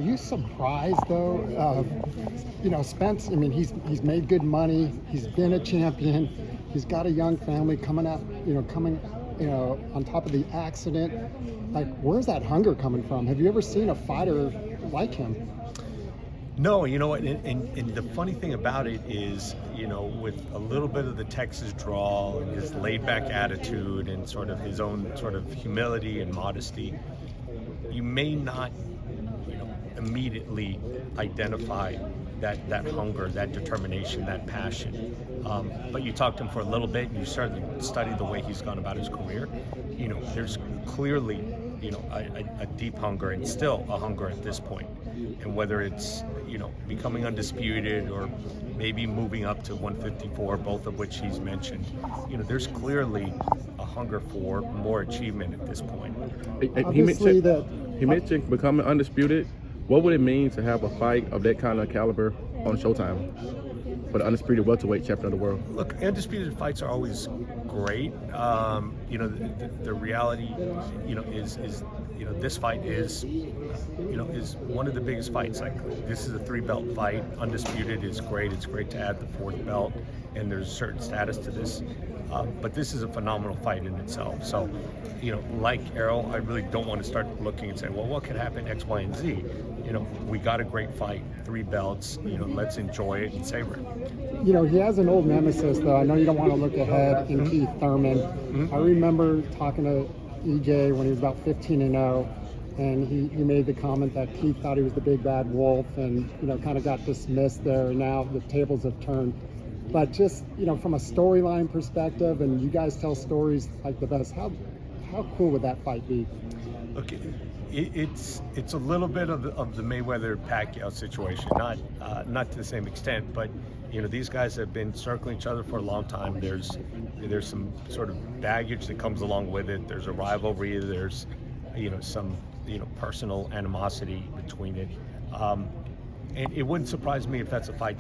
you surprised though? Spence. I mean, he's made good money. He's been a champion. He's got a young family coming up. On top of the accident. Like, where's that hunger coming from? Have you ever seen a fighter like him? No, you know what, and the funny thing about it is, with a little bit of the Texas drawl and his laid-back attitude and sort of his own sort of humility and modesty, you may not, immediately identify that hunger, that determination, that passion. But you talk to him for a little bit and you start to study the way he's gone about his career. There's clearly, a deep hunger and still a hunger at this point. And whether it's, becoming undisputed or maybe moving up to 154, both of which he's mentioned, there's clearly a hunger for more achievement at this point. He mentioned becoming undisputed. What would it mean to have a fight of that kind of caliber on Showtime for the undisputed welterweight champion of the world? Look, undisputed fights are always great. The reality, is this fight is one of the biggest fights. Like, this is a 3-belt fight. Undisputed is great. It's great to add the 4th belt, and there's a certain status to this. But this is a phenomenal fight in itself. So, like Errol, I really don't want to start looking and saying, well, what could happen X, Y, and Z? We got a great fight, 3 belts. Let's enjoy it and savor it. He has an old nemesis, though. I know you don't want to look ahead in Keith Thurman. I remember talking to EJ when he was about 15-0, and he made the comment that Keith thought he was the big bad wolf, and kind of got dismissed there. And now the tables have turned. But just from a storyline perspective, and you guys tell stories like the best. How cool would that fight be? Okay, it's a little bit of the Mayweather-Pacquiao situation, not to the same extent, but these guys have been circling each other for a long time. There's some sort of baggage that comes along with it. There's a rivalry. There's some personal animosity between it, and it wouldn't surprise me if that's a fight